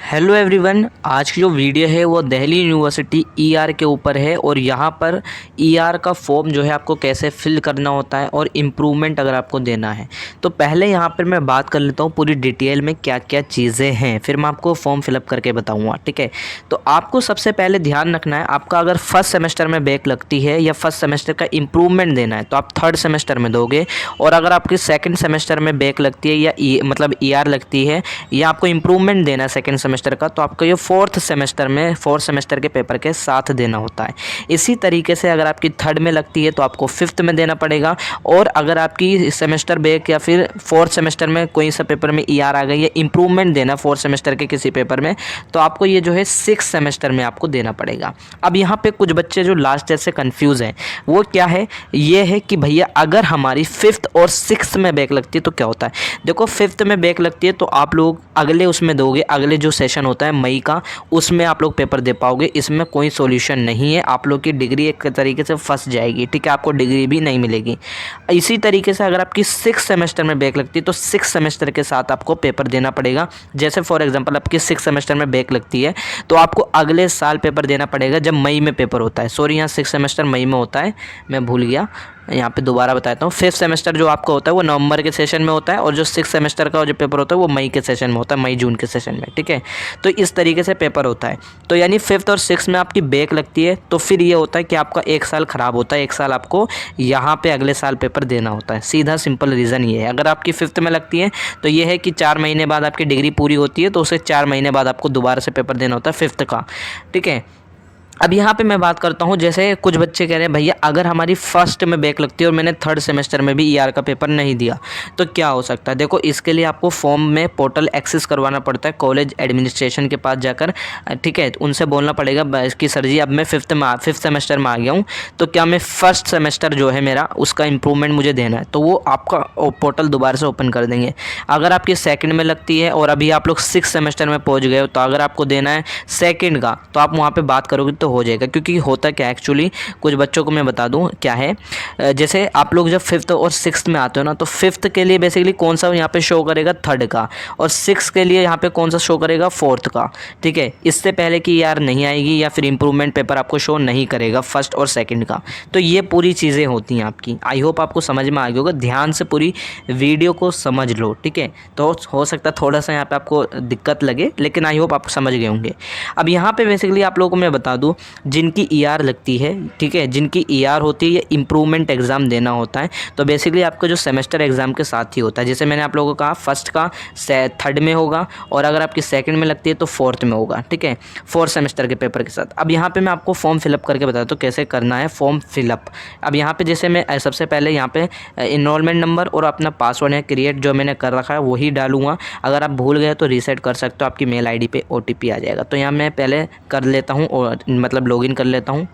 Hello everyone, आज की जो वीडियो है वो दिल्ली यूनिवर्सिटी ईआर के ऊपर है और यहाँ पर ईआर का फॉर्म जो है आपको कैसे फिल करना होता है और इम्प्रूवमेंट अगर आपको देना है तो पहले यहाँ पर मैं बात कर लेता हूँ पूरी डिटेल में क्या क्या चीज़ें हैं, फिर मैं आपको फॉर्म फिलअप करके बताऊँगा। ठीक है, तो आपको सबसे पहले ध्यान रखना है, आपका अगर फर्स्ट सेमेस्टर में बैक लगती है या फर्स्ट सेमेस्टर का इम्प्रूवमेंट देना है तो आप थर्ड सेमेस्टर में दोगे, और अगर आपकी सेकेंड सेमेस्टर में बैक लगती है या मतलब ईआर लगती है या आपको इम्प्रूवमेंट देना है सेकेंड सेमेस्टर का, तो आपको ये फोर्थ सेमेस्टर के पेपर के साथ देना होता है। इसी तरीके से अगर आपकी थर्ड में लगती है तो आपको फिफ्थ में देना पड़ेगा, और अगर आपकी सेमेस्टर बैक या फिर फोर्थ सेमेस्टर में कोई सा पेपर में ईआर आ गई या इम्प्रूवमेंट देना फोर्थ सेमेस्टर के किसी पेपर में, तो आपको ये जो है सिक्स सेमेस्टर में आपको देना पड़ेगा। अब यहाँ पे कुछ बच्चे जो लास्ट ईयर से कंफ्यूज हैं वो क्या है, ये है कि भैया अगर हमारी फिफ्थ और सिक्स में बैक लगती है तो क्या होता है। देखो, फिफ्थ में बैक लगती है तो आप लोग अगले उसमें दोगे, अगले जो सेशन होता है मई का, उसमें आप लोग पेपर दे पाओगे। इसमें कोई सॉल्यूशन नहीं है, आप लोग की डिग्री एक तरीके से फंस जाएगी। ठीक है, आपको डिग्री भी नहीं मिलेगी। इसी तरीके से अगर आपकी सिक्स सेमेस्टर में बैक लगती है तो सिक्स सेमेस्टर के साथ आपको पेपर देना पड़ेगा। जैसे फॉर एग्जांपल आपकी सिक्स सेमेस्टर में बैक लगती है तो आपको अगले साल पेपर देना पड़ेगा जब मई में पेपर होता है। सॉरी, यहाँ सिक्स सेमेस्टर मई में होता है, मैं भूल गया, यहाँ पे दोबारा बताता हूँ। फिफ्थ सेमेस्टर जो आपका होता है वो नवंबर के सेशन में होता है, और जो सिक्स सेमेस्टर का जो पेपर होता है वो मई के सेशन में होता है, मई जून के सेशन में। ठीक है, तो इस तरीके से पेपर होता है। तो यानी फिफ्थ और सिक्स में आपकी बैक लगती है तो फिर ये होता है कि आपका एक साल ख़राब होता है, एक साल आपको यहाँ पे अगले साल पेपर देना होता है। सीधा सिंपल रीज़न ये है। अगर आपकी फिफ्थ में लगती है तो ये है कि 4 महीने बाद आपकी डिग्री पूरी होती है, तो उसे 4 महीने बाद आपको दोबारा से पेपर देना होता है फिफ्थ का। ठीक है, अब यहाँ पे मैं बात करता हूँ, जैसे कुछ बच्चे कह रहे हैं भैया अगर हमारी फर्स्ट में बैक लगती है और मैंने थर्ड सेमेस्टर में भी ईआर का पेपर नहीं दिया तो क्या हो सकता है। देखो, इसके लिए आपको फॉर्म में पोर्टल एक्सेस करवाना पड़ता है कॉलेज एडमिनिस्ट्रेशन के पास जाकर। ठीक है, उनसे बोलना पड़ेगा कि सर जी अब मैं फिफ्थ सेमेस्टर में आ गया हूँ, तो क्या मैं फर्स्ट सेमेस्टर जो है मेरा उसका इम्प्रूवमेंट मुझे देना है, तो वो आपका पोर्टल दोबारा से ओपन कर देंगे। अगर आपकी सेकेंड में लगती है और अभी आप लोग सिक्स सेमेस्टर में पहुँच गए हो तो अगर आपको देना है सेकेंड का, तो आप वहाँ पर बात करोगे तो हो जाएगा। क्योंकि होता क्या है एक्चुअली, कुछ बच्चों को मैं बता दूं क्या है, जैसे आप लोग जब फिफ्थ और सिक्स्थ में आते हो ना, तो फिफ्थ के लिए बेसिकली कौन सा यहाँ पे शो करेगा, थर्ड का, और सिक्स के लिए यहाँ पे कौन सा शो करेगा, फोर्थ का। ठीक है, इससे पहले कि यार नहीं आएगी या फिर इंप्रूवमेंट पेपर आपको शो नहीं करेगा फर्स्ट और सेकंड का। तो ये पूरी चीज़ें होती हैं आपकी। आई होप आपको समझ में आ गया होगा, ध्यान से पूरी वीडियो को समझ लो। ठीक है, तो हो सकता है थोड़ा सा यहाँ पे आपको दिक्कत लगे, लेकिन आई होप आप समझ गए होंगे। अब यहाँ पे बेसिकली आप लोगों को मैं बता दूँ, जिनकी ईआर लगती है, ठीक है, जिनकी ईआर होती है या इम्प्रूवमेंट एग्ज़ाम देना होता है, तो बेसिकली आपका जो सेमेस्टर एग्ज़ाम के साथ ही होता है। जैसे मैंने आप लोगों को कहा फर्स्ट का थर्ड में होगा, और अगर आपकी सेकंड में लगती है तो फोर्थ में होगा। ठीक है, फोर्थ सेमेस्टर के पेपर के साथ। अब यहाँ पे मैं आपको फॉर्म फिलअप करके बताता हूँ कैसे करना है फॉर्म फिलअप। अब यहाँ पे जैसे मैं सबसे पहले यहाँ पे इनरोलमेंट नंबर और अपना पासवर्ड है क्रिएट जो मैंने कर रखा है वही डालूंगा। अगर आप भूल गए तो रीसेट कर सकते हो, आपकी मेल आईडी पे ओटीपी आ जाएगा। तो यहाँ मैं पहले कर लेता हूँ, और मतलब लॉगिन कर लेता हूँ।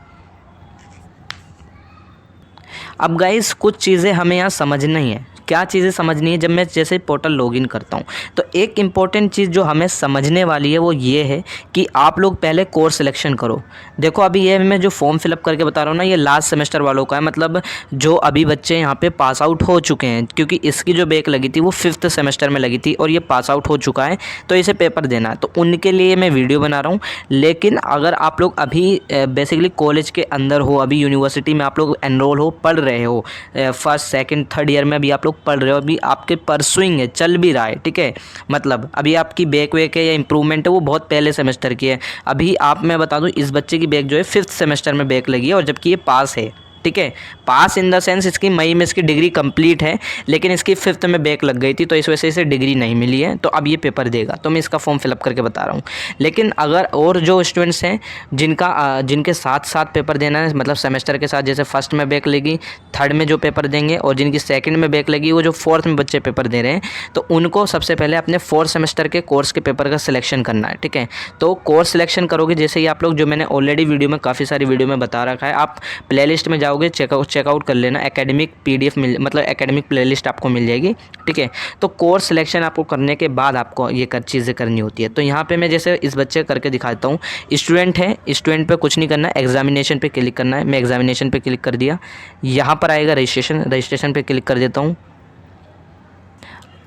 अब गाइस कुछ चीज़ें हमें यहाँ समझनी है। क्या चीज़ें समझनी है, जब मैं जैसे पोर्टल लॉगिन करता हूँ तो एक इम्पॉर्टेंट चीज़ जो हमें समझने वाली है वो ये है कि आप लोग पहले कोर्स सिलेक्शन करो। देखो, अभी ये मैं जो फॉर्म फिलअप करके बता रहा हूँ ना, ये लास्ट सेमेस्टर वालों का है, मतलब जो अभी बच्चे यहाँ पे पास आउट हो चुके हैं, क्योंकि इसकी जो बैक लगी थी वो फिफ्थ सेमेस्टर में लगी थी और ये पास आउट हो चुका है, तो इसे पेपर देना है, तो उनके लिए मैं वीडियो बना रहा हूँ। लेकिन अगर आप लोग अभी बेसिकली कॉलेज के अंदर हो, अभी यूनिवर्सिटी में आप लोग एनरोल हो, पढ़ रहे हो, फर्स्ट सेकेंड थर्ड ईयर में अभी आप लोग पढ़ रहे हो, अभी आपके परसुइंग है, चल भी रहा है। ठीक है, मतलब अभी आपकी बैक वेक है या इंप्रूवमेंट है वो बहुत पहले सेमेस्टर की है। अभी आप मैं बता दूं, इस बच्चे की बैक जो है फिफ्थ सेमेस्टर में बैक लगी है, और जबकि ये पास है। ठीक है, पास इन द सेंस इसकी मई में इसकी डिग्री कंप्लीट है, लेकिन इसकी फिफ्थ में बैक लग गई थी तो इस वजह से इसे डिग्री नहीं मिली है, तो अब ये पेपर देगा। तो मैं इसका फॉर्म फिलअप करके बता रहा हूँ। लेकिन अगर और जो स्टूडेंट्स हैं जिनके साथ साथ पेपर देना है, मतलब सेमेस्टर के साथ, जैसे फर्स्ट में बैक लगी थर्ड में जो पेपर देंगे, और जिनकी सेकंड में बैक लगी वो जो फोर्थ में बच्चे पेपर दे रहे हैं, तो उनको सबसे पहले अपने फोर्थ सेमेस्टर के कोर्स के पेपर का सिलेक्शन करना है। ठीक है, तो कोर्स सिलेक्शन करोगे जैसे ही आप लोग, जो मैंने ऑलरेडी वीडियो में काफ़ी सारी वीडियो में बता रखा है, आप प्लेलिस्ट में जाओगे, चेकआउट कर लेना, एकेडमिक पीडीएफ मतलब एकेडमिक प्लेलिस्ट आपको मिल जाएगी। ठीक है, तो कोर्स सिलेक्शन आपको करने के बाद आपको ये चीज़ें करनी होती है। तो यहाँ पे मैं जैसे इस बच्चे करके दिखाता हूँ, स्टूडेंट है, स्टूडेंट पे कुछ नहीं करना है, एग्जामिनेशन पे क्लिक करना है। मैं एग्जामिनेशन पे क्लिक कर दिया, यहाँ पर आएगा रजिस्ट्रेशन पे क्लिक कर देता हूँ।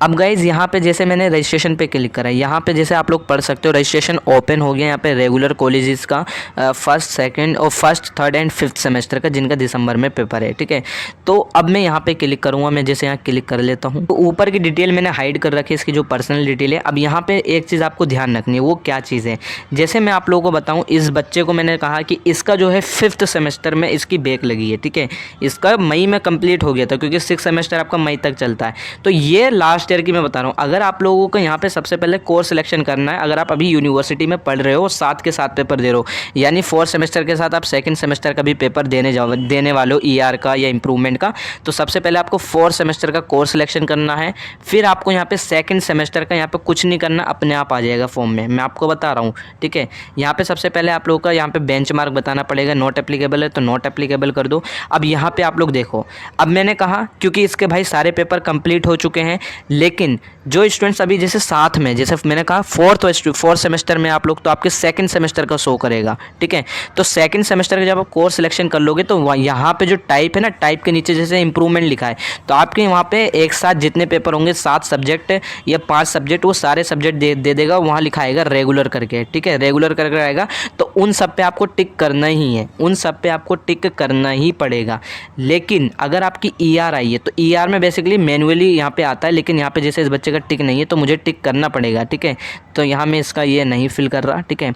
अब गाइज़ यहाँ पे जैसे मैंने रजिस्ट्रेशन पे क्लिक करा है, यहाँ पे जैसे आप लोग पढ़ सकते हो रजिस्ट्रेशन ओपन हो गया। यहाँ पे रेगुलर कॉलेजेस का फर्स्ट सेकंड और first third and fifth semester का, जिनका दिसंबर में पेपर है, ठीक है। तो अब मैं यहाँ पे क्लिक करूँगा, मैं जैसे यहाँ क्लिक कर लेता हूँ तो ऊपर की डिटेल मैंने हाइड कर रखी है, इसकी जो पर्सनल डिटेल है। अब यहाँ पे एक चीज़ आपको ध्यान रखनी है, वो क्या चीज़ है, जैसे मैं आप लोगों को बताऊँ, इस बच्चे को मैंने कहा कि इसका जो है फिफ्थ सेमेस्टर में इसकी बैक लगी है, ठीक है। इसका मई में कंप्लीट हो गया था, क्योंकि सिक्स सेमेस्टर आपका मई तक चलता है। तो ये लास्ट ईयर की मैं बता रहा हूँ। अगर आप लोगों को यहाँ पे सबसे पहले कोर्स सिलेक्शन करना है, अगर आप अभी यूनिवर्सिटी में पढ़ रहे हो, साथ के साथ पेपर दे रहे हो, यानी फोर्थ सेमेस्टर के साथ आप सेकंड सेमेस्टर का भी पेपर देने वाले हो, ईआर का या इंप्रूवमेंट का, तो सबसे पहले आपको फोर्थ सेमेस्टर का कोर्स सिलेक्शन करना है। फिर आपको यहाँ पे सेकंड सेमेस्टर का यहाँ पे कुछ नहीं करना, अपने आप आ जाएगा फॉर्म में, मैं आपको बता रहा हूँ, ठीक है। यहाँ पे सबसे पहले आप लोगों का यहाँ पे बेंचमार्क बताना पड़ेगा, नॉट एप्लीकेबल है तो नॉट एप्लीकेबल कर दो। अब यहाँ पे आप लोग देखो, अब मैंने कहा क्योंकि इसके भाई सारे पेपर कंप्लीट हो चुके हैं, लेकिन जो स्टूडेंट्स अभी जैसे साथ में, जैसे मैंने कहा फोर्थ सेमेस्टर में आप लोग, तो आपके सेकंड सेमेस्टर का शो करेगा, ठीक है। तो सेकंड सेमेस्टर का जब आप कोर्स सिलेक्शन कर लोगे तो यहाँ पे जो टाइप है ना, टाइप के नीचे जैसे इंप्रूवमेंट लिखा है, तो आपके वहाँ पे एक साथ जितने पेपर होंगे, 7 सब्जेक्ट या 5 सब्जेक्ट, वो सारे सब्जेक्ट दे देगा, वहाँ लिखा आएगा रेगुलर करके, ठीक है, रेगुलर करके आएगा। तो उन सब पे आपको टिक करना ही है, उन सब पे आपको टिक करना ही पड़ेगा। लेकिन अगर आपकी ईआर आई है तो ईआर में बेसिकली मैनुअली यहाँ पे आता है, लेकिन यहाँ पे जैसे इस बच्चे का टिक नहीं है तो मुझे टिक करना पड़ेगा, ठीक है। तो यहाँ मैं इसका ये नहीं फिल कर रहा, ठीक है।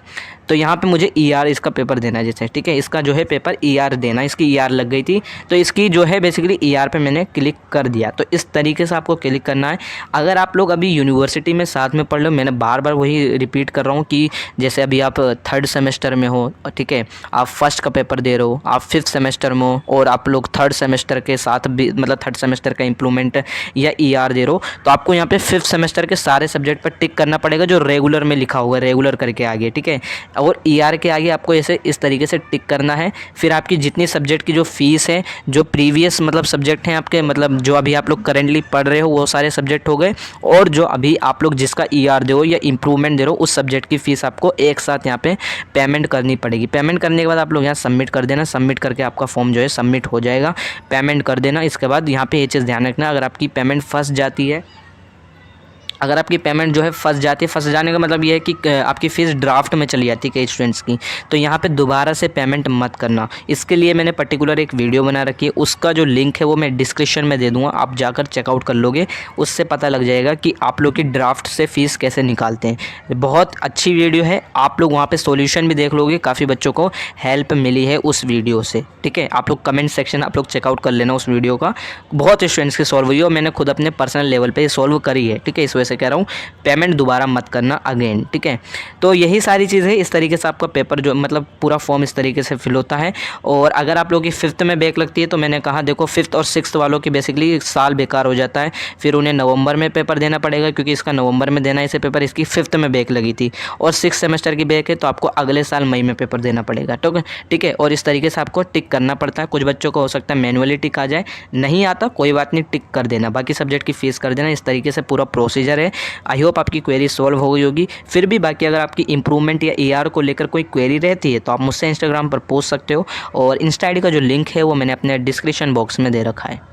तो यहाँ पे मुझे ईआर इसका पेपर देना है जैसे, ठीक है, इसका जो है पेपर ईआर देना, इसकी ईआर लग गई थी तो इसकी जो है बेसिकली ईआर पे मैंने क्लिक कर दिया। तो इस तरीके से आपको क्लिक करना है। अगर आप लोग अभी यूनिवर्सिटी में साथ में पढ़ लो, मैंने बार बार वही रिपीट कर रहा हूँ कि जैसे अभी आप थर्ड सेमेस्टर में हो, ठीक है, आप फर्स्ट का पेपर दे रहे हो, आप फिफ्थ सेमेस्टर में हो, और आप लोग थर्ड सेमेस्टर के साथ भी, मतलब थर्ड सेमेस्टर का इंप्रूवमेंट या ईआर दे रहे हो, तो आपको यहाँ पे फिफ्थ सेमेस्टर के सारे सब्जेक्ट पर टिक करना पड़ेगा, जो रेगुलर में लिखा हुआ है, रेगुलर करके आगे, ठीक है। और ईआर के आगे आपको ऐसे इस तरीके से टिक करना है। फिर आपकी जितनी सब्जेक्ट की जो फीस है, जो प्रीवियस मतलब सब्जेक्ट हैं आपके, मतलब जो अभी आप लोग करेंटली पढ़ रहे हो वो सारे सब्जेक्ट हो गए, और जो अभी आप लोग जिसका ईआर दे हो या इंप्रूवमेंट दे रहे हो, उस सब्जेक्ट की फ़ीस आपको एक साथ यहाँ पे पेमेंट करनी पड़ेगी। पेमेंट करने के बाद आप लोग यहाँ सबमिट कर देना, सबमिट करके आपका फॉर्म जो है सबमिट हो जाएगा, पेमेंट कर देना। इसके बाद यहाँ पे ये चीज़ ध्यान रखना, अगर आपकी पेमेंट फंस जाती है, अगर आपकी पेमेंट जो है फंस जाती है, फंस जाने का मतलब ये है कि आपकी फ़ीस ड्राफ्ट में चली जाती है कई स्टूडेंट्स की, तो यहाँ पे दोबारा से पेमेंट मत करना। इसके लिए मैंने पर्टिकुलर एक वीडियो बना रखी है, उसका जो लिंक है वो मैं डिस्क्रिप्शन में दे दूँगा, आप जाकर चेकआउट कर लोगे, उससे पता लग जाएगा कि आप लोग की ड्राफ्ट से फ़ीस कैसे निकालते हैं। बहुत अच्छी वीडियो है, आप लोग वहाँ पर सोल्यूशन भी देख लोगे, काफ़ी बच्चों को हेल्प मिली है उस वीडियो से, ठीक है। आप लोग कमेंट सेक्शन आप लोग चेकआउट कर लेना उस वीडियो का, बहुत स्टूडेंट्स की सॉल्व हुई है और मैंने खुद अपने पर्सनल लेवल पे सॉल्व करी है, ठीक है। इस वजह से कह रहा हूँ पेमेंट दोबारा मत करना अगेन, ठीक है। तो यही सारी चीज़ है, इस तरीके से आपका पेपर जो मतलब पूरा फॉर्म इस तरीके से फिल होता है। और अगर आप लोगों की फिफ्थ में बैक लगती है तो मैंने कहा देखो, फिफ्थ और सिक्स्थ वालों की बेसिकली साल बेकार हो जाता है, फिर उन्हें नवंबर में पेपर देना पड़ेगा, क्योंकि इसका नवंबर में देना है इसे पेपर, इसकी फिफ्थ में बैक लगी थी, और सिक्स सेमेस्टर की बैक है तो आपको अगले साल मई में पेपर देना पड़ेगा, ठीक है। और इस तरीके से आपको टिक करना पड़ता है। कुछ बच्चों को हो सकता है मैनुअली टिक आ जाए, नहीं आता कोई बात नहीं, टिक कर देना, बाकी सब्जेक्ट की फीस कर देना। इस तरीके से पूरा प्रोसीजर है। आई होप आपकी क्वेरी सॉल्व हो गई होगी। फिर भी बाकी अगर आपकी इंप्रूवमेंट या ईआर को लेकर कोई क्वेरी रहती है तो आप मुझसे इंस्टाग्राम पर पूछ सकते हो, और इंस्टा आईडी का जो लिंक है वो मैंने अपने डिस्क्रिप्शन बॉक्स में दे रखा है।